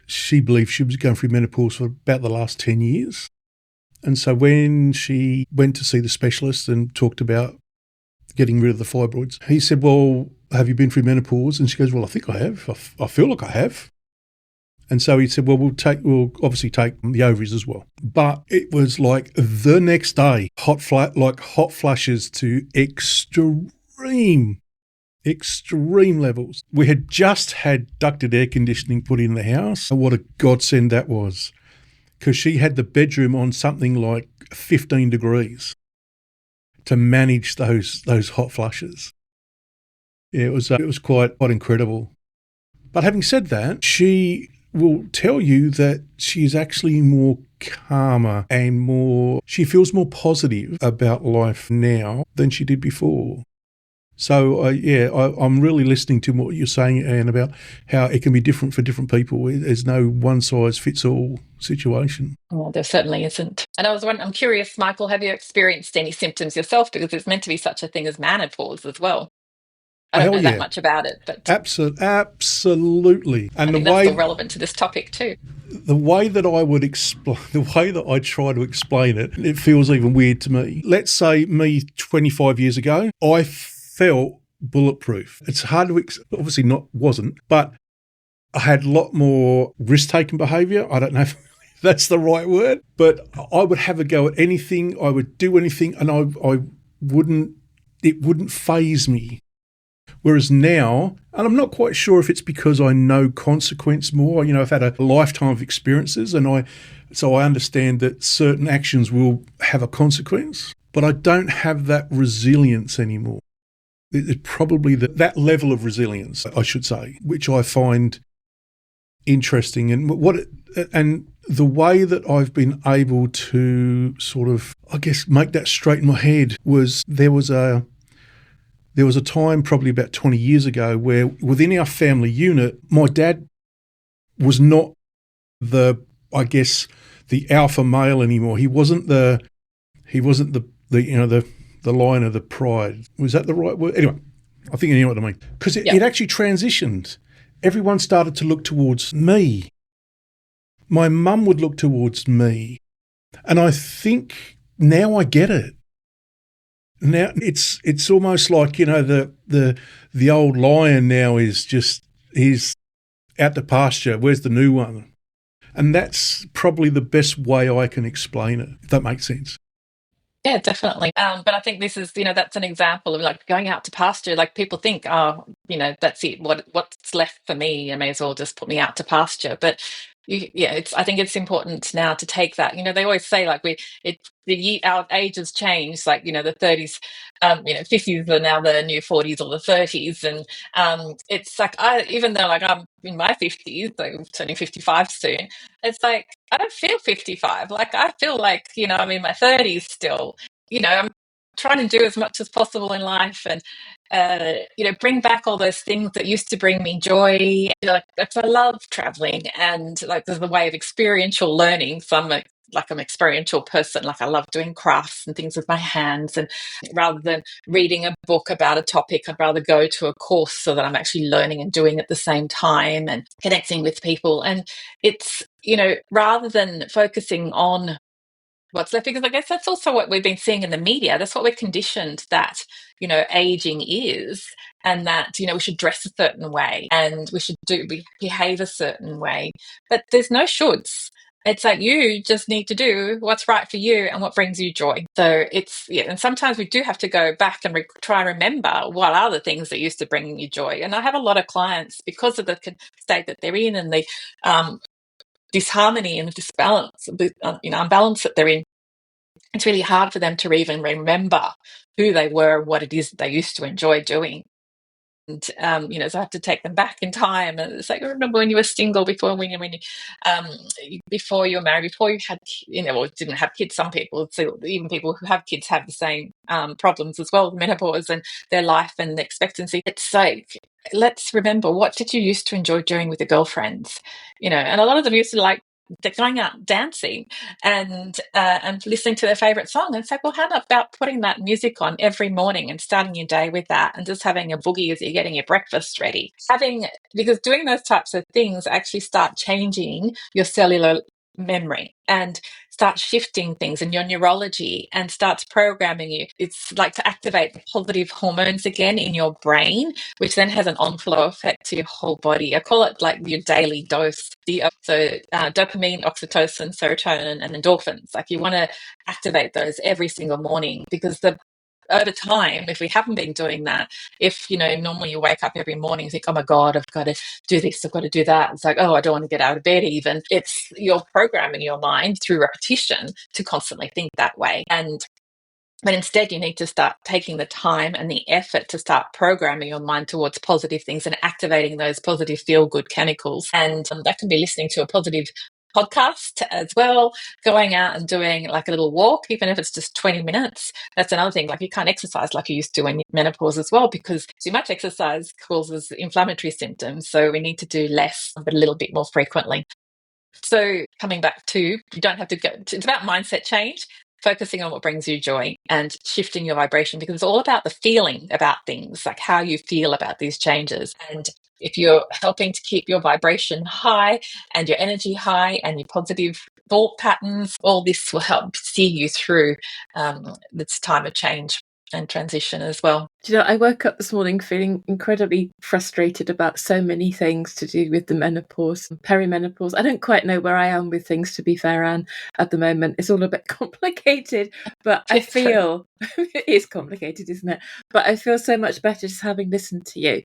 she believed she was going through menopause for about the last 10 years. And so when she went to see the specialist and talked about getting rid of the fibroids, he said, well, have you been through menopause? And she goes, well, I think I have. I feel like I have. And so he said, well, we'll obviously take the ovaries as well. But it was like the next day, hot flushes to extreme levels. We had just had ducted air conditioning put in the house. What a godsend that was, because she had the bedroom on something like 15 degrees to manage those hot flushes. Yeah, it was quite incredible. But having said that, she will tell you that she's actually more calmer and she feels more positive about life now than she did before. So, I'm really listening to what you're saying, Anne, about how it can be different for different people. There's no one-size-fits-all situation. Well, there certainly isn't. And I'm curious, Michael, have you experienced any symptoms yourself? Because it's meant to be such a thing as menopause as well. I don't know that much about it, but absolutely. And I think that's still relevant to this topic too. The way that I try to explain it, it feels even weird to me. Let's say me 25 years ago, I felt bulletproof. It's hard to obviously wasn't, but I had a lot more risk-taking behaviour. I don't know if that's the right word, but I would have a go at anything. I would do anything, and it wouldn't faze me. Whereas now, and I'm not quite sure if it's because I know consequence more, I've had a lifetime of experiences, so I understand that certain actions will have a consequence, but I don't have that resilience anymore. It's probably that level of resilience, I should say, which I find interesting. And the way that I've been able to sort of, I guess, make that straight in my head was there was a time probably about 20 years ago where within our family unit, my dad was not the alpha male anymore. He wasn't the line of the pride. Was that the right word? Anyway, I think you know what I mean. Because it actually transitioned. Everyone started to look towards me. My mum would look towards me. And I think now I get it. Now it's almost like, the old lion now he's out to pasture. Where's the new one? And that's probably the best way I can explain it, if that makes sense. Yeah, definitely. But I think this is, that's an example of like going out to pasture. Like people think, that's it. What's left for me? I may as well just put me out to pasture. But I think it's important now to take that. They always say like our ages change. Like the 30s, 50s are now the new 40s or the 30s, and it's like even though like I'm in my 50s, so I'm turning 55 soon. It's like I don't feel 55. Like I feel like I'm in my 30s still. I'm trying to do as much as possible in life, and bring back all those things that used to bring me joy. Like I love traveling, and like there's the way of experiential learning. So I'm an experiential person. Like I love doing crafts and things with my hands, and rather than reading a book about a topic, I'd rather go to a course so that I'm actually learning and doing at the same time and connecting with people. And it's, rather than focusing on what's left, because I guess that's also what we've been seeing in the media. That's what we're conditioned that, aging is, and that, we should dress a certain way and we should behave a certain way. But there's no shoulds. It's like you just need to do what's right for you and what brings you joy. So and sometimes we do have to go back and try and remember what are the things that used to bring you joy. And I have a lot of clients, because of the state that they're in and the disharmony and the disbalance, unbalance that they're in, it's really hard for them to even remember who they were, what it is that they used to enjoy doing. And, so I have to take them back in time. And it's like, remember when you were single, before you were married, before you had, or didn't have kids. Some people, so even people who have kids have the same problems as well, menopause and their life and the expectancy. It's like, let's remember, what did you used to enjoy doing with your girlfriends? And a lot of them used to like, they're going out dancing and listening to their favorite song, and it's like, well, how about putting that music on every morning and starting your day with that, and just having a boogie as you're getting your breakfast ready, because doing those types of things actually start changing your cellular memory and start shifting things in your neurology and starts programming you. It's like to activate the positive hormones again in your brain, which then has an on-flow effect to your whole body. I call it like your daily dose. So dopamine, oxytocin, serotonin, and endorphins. Like you want to activate those every single morning, because over time, if we haven't been doing that, if, normally you wake up every morning and think, oh my God, I've got to do this, I've got to do that. It's like, oh, I don't want to get out of bed even. It's your programming your mind through repetition to constantly think that way. But instead, you need to start taking the time and the effort to start programming your mind towards positive things and activating those positive feel-good chemicals. And that can be listening to a positive podcast as well, going out and doing like a little walk, even if it's just 20 minutes. That's another thing. Like you can't exercise like you used to in menopause as well, because too much exercise causes inflammatory symptoms. So we need to do less, but a little bit more frequently. So coming back to, you don't have to go, it's about mindset change, focusing on what brings you joy and shifting your vibration, because it's all about the feeling about things, like how you feel about these changes. And if you're helping to keep your vibration high and your energy high and your positive thought patterns, all this will help see you through this time of change and transition as well. Do you know, I woke up this morning feeling incredibly frustrated about so many things to do with the menopause and perimenopause. I don't quite know where I am with things, to be fair, Anne, at the moment. It's all a bit complicated, but I feel it is complicated, isn't it? But I feel so much better just having listened to you.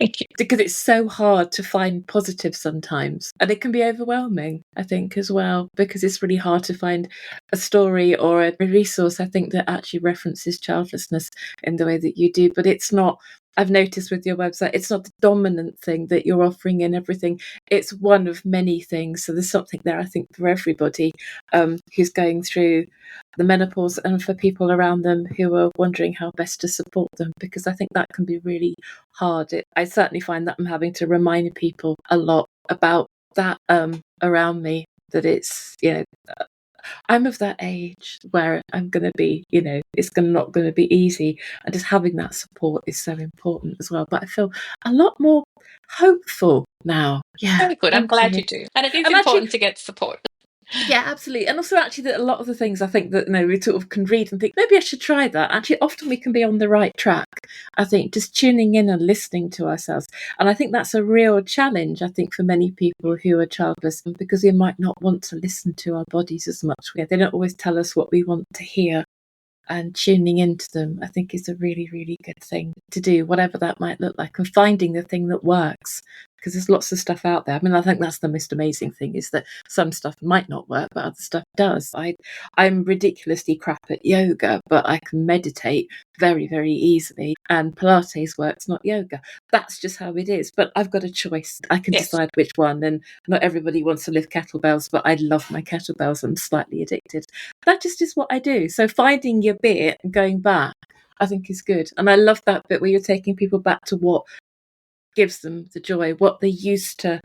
Thank you. Because it's so hard to find positives sometimes, and it can be overwhelming, I think, as well, because it's really hard to find a story or a resource, I think, that actually references childlessness in the way that you do. But it's not, I've noticed with your website, it's not the dominant thing that you're offering in everything. It's one of many things. So there's something there, I think, for everybody who's going through the menopause, and for people around them who are wondering how best to support them, because I think that can be really hard. I certainly find that I'm having to remind people a lot about that around me, that it's, I'm of that age where I'm going to be, it's not going to be easy. And just having that support is so important as well. But I feel a lot more hopeful now. Yeah. Very good. I'm glad you do. And it is important to get support. Yeah, absolutely. And also actually that a lot of the things I think that we sort of can read and think, maybe I should try that. Actually, often we can be on the right track. I think just tuning in and listening to ourselves. And I think that's a real challenge, I think, for many people who are childless, because we might not want to listen to our bodies as much. They don't always tell us what we want to hear. And tuning into them, I think, is a really, really good thing to do, whatever that might look like, and finding the thing that works, because there's lots of stuff out there. I mean, I think that's the most amazing thing, is that some stuff might not work, but other stuff does. I'm ridiculously crap at yoga, but I can meditate very, very easily, and Pilates works, not yoga. That's just how it is. But I've got a choice. I can decide which one, and not everybody wants to lift kettlebells, but I love my kettlebells. I'm slightly addicted. That just is what I do. So finding your bit and going back, I think is good. And I love that bit where you're taking people back to what gives them the joy, what they used to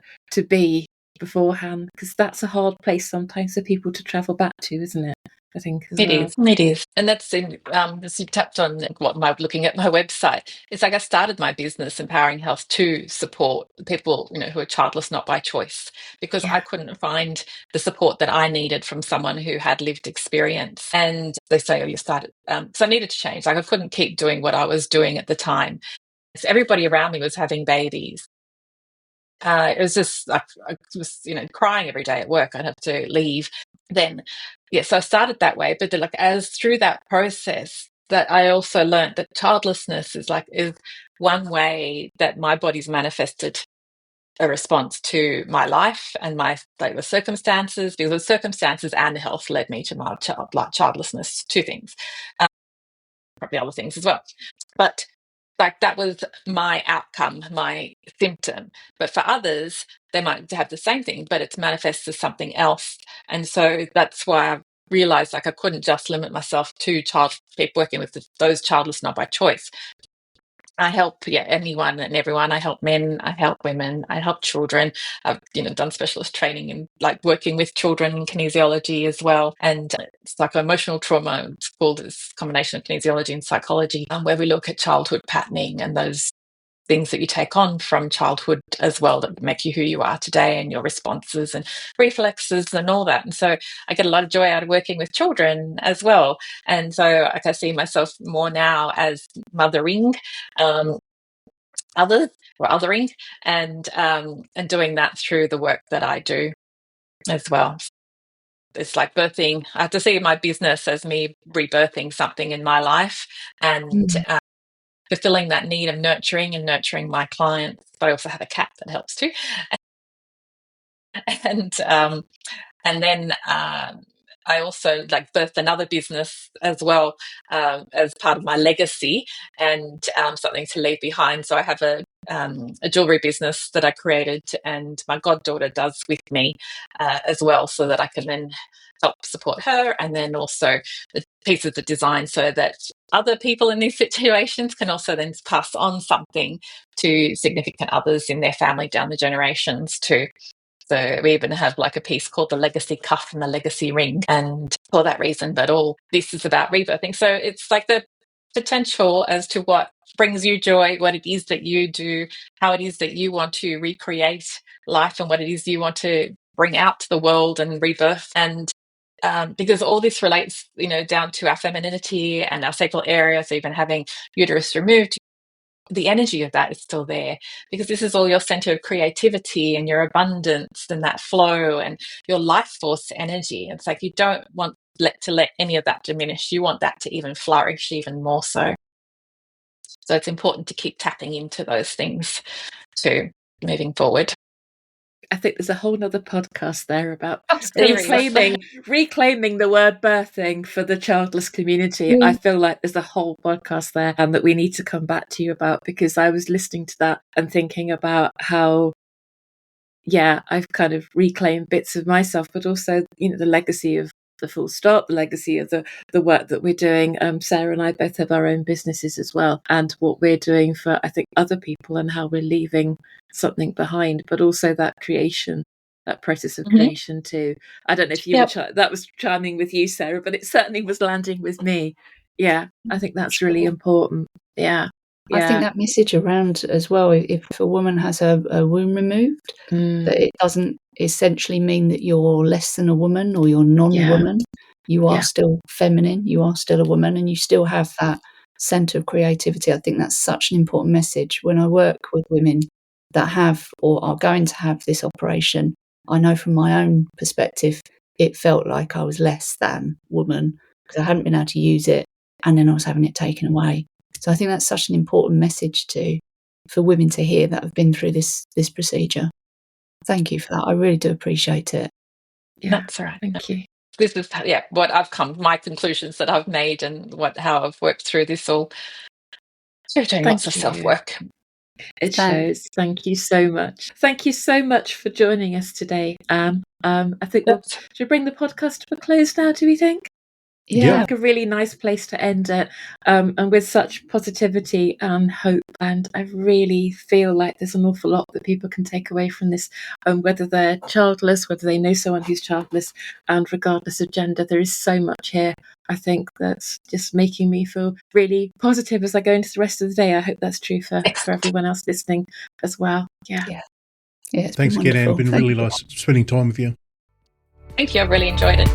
be beforehand, because that's a hard place sometimes for people to travel back to, isn't it? I think as well. It is. And that's in, as you tapped on what my looking at my website, it's like I started my business Empowering Health to support people, who are childless not by choice, because I couldn't find the support that I needed from someone who had lived experience. And they say, you started, so I needed to change. Like I couldn't keep doing what I was doing at the time. So everybody around me was having babies. It was just like I was, crying every day at work. I'd have to leave. Then, so I started that way. But like as through that process, that I also learned that childlessness is one way that my body's manifested a response to my life and the circumstances. Because the circumstances and health led me to my childlessness. Two things, probably other things as well, but. Like that was my outcome, my symptom. But for others, they might have the same thing, but it's manifests as something else. And so that's why I realized I couldn't just limit myself to keep working with those childless not by choice. I help anyone and everyone. I help men, I help women, I help children. I've done specialist training in like working with children in kinesiology as well, and psycho-emotional trauma. It's called this combination of kinesiology and psychology, where we look at childhood patterning and those things that you take on from childhood as well that make you who you are today, and your responses and reflexes and all that. And so I get a lot of joy out of working with children as well. And so I see myself more now as mothering others or othering, and doing that through the work that I do as well. It's like birthing. I have to see my business as me rebirthing something in my life and fulfilling that need of nurturing and nurturing my clients. But I also have a cat that helps too. And then I also birthed another business as well as part of my legacy and something to leave behind. So I have a jewelry business that I created and my goddaughter does with me as well, so that I can then help support her, and then also the piece of the design so that other people in these situations can also then pass on something to significant others in their family down the generations too. So we even have like a piece called the legacy cuff and the legacy ring, and for that reason, but all this is about rebirthing. So it's like the potential as to what brings you joy, what it is that you do, how it is that you want to recreate life, and what it is you want to bring out to the world and rebirth. And because all this relates, down to our femininity and our sacral area. So even having uterus removed, the energy of that is still there, because this is all your center of creativity and your abundance and that flow and your life force energy. It's like you don't want to let any of that diminish. You want that to even flourish even more so. So it's important to keep tapping into those things too, moving forward. I think there's a whole nother podcast there about reclaiming the word birthing for the childless community. I feel like there's a whole podcast there and that we need to come back to you about, because I was listening to that and thinking about how, I've kind of reclaimed bits of myself, but also, the legacy of the full stop, the legacy of the work that we're doing. Sarah and I both have our own businesses as well, and what we're doing for, I think, other people and how we're leaving something behind, but also that creation, that process of creation too. I don't know if you were that was chiming with you, Sarah, but it certainly was landing with me. I think that's really important. I think that message around as well, if a woman has a womb removed, that it doesn't essentially mean that you're less than a woman or you're non-woman. You are still feminine, you are still a woman, and you still have that centre of creativity. I think that's such an important message. When I work with women that have or are going to have this operation, I know from my own perspective, it felt like I was less than woman because I hadn't been able to use it, and then I was having it taken away. So I think that's such an important message for women to hear that have been through this procedure. Thank you for that. I really do appreciate it. That's all right. Thank you. This is what I've my conclusions that I've made and how I've worked through this all. You're doing lots of self-work. It shows. Thank you so much. Thank you so much for joining us today, Anne. I think should we bring the podcast to a close now, do we think? Like a really nice place to end it, and with such positivity and hope. And I really feel like there's an awful lot that people can take away from this, whether they're childless, whether they know someone who's childless, and regardless of gender. There is so much here, I think, that's just making me feel really positive as I go into the rest of the day. I hope that's true for everyone else listening as well. Thanks again, Anne. Been really nice spending time with you. Thank you. I really enjoyed it.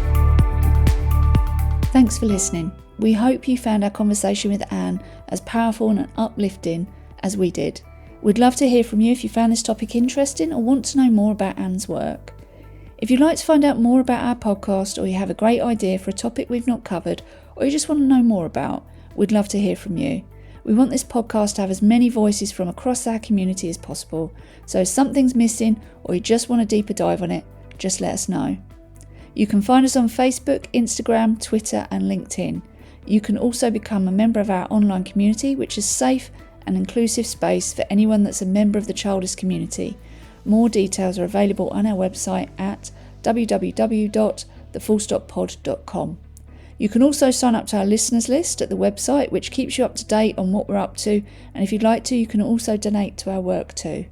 Thanks for listening. We hope you found our conversation with Anne as powerful and uplifting as we did. We'd love to hear from you if you found this topic interesting or want to know more about Anne's work. If you'd like to find out more about our podcast, or you have a great idea for a topic we've not covered, or you just want to know more about, we'd love to hear from you. We want this podcast to have as many voices from across our community as possible, so if something's missing or you just want a deeper dive on it, just let us know. You can find us on Facebook, Instagram, Twitter and LinkedIn. You can also become a member of our online community, which is a safe and inclusive space for anyone that's a member of the Childless community. More details are available on our website at www.thefullstoppod.com. You can also sign up to our listeners list at the website, which keeps you up to date on what we're up to, and if you'd like to, you can also donate to our work too.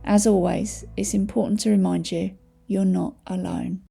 As always, it's important to remind you, you're not alone.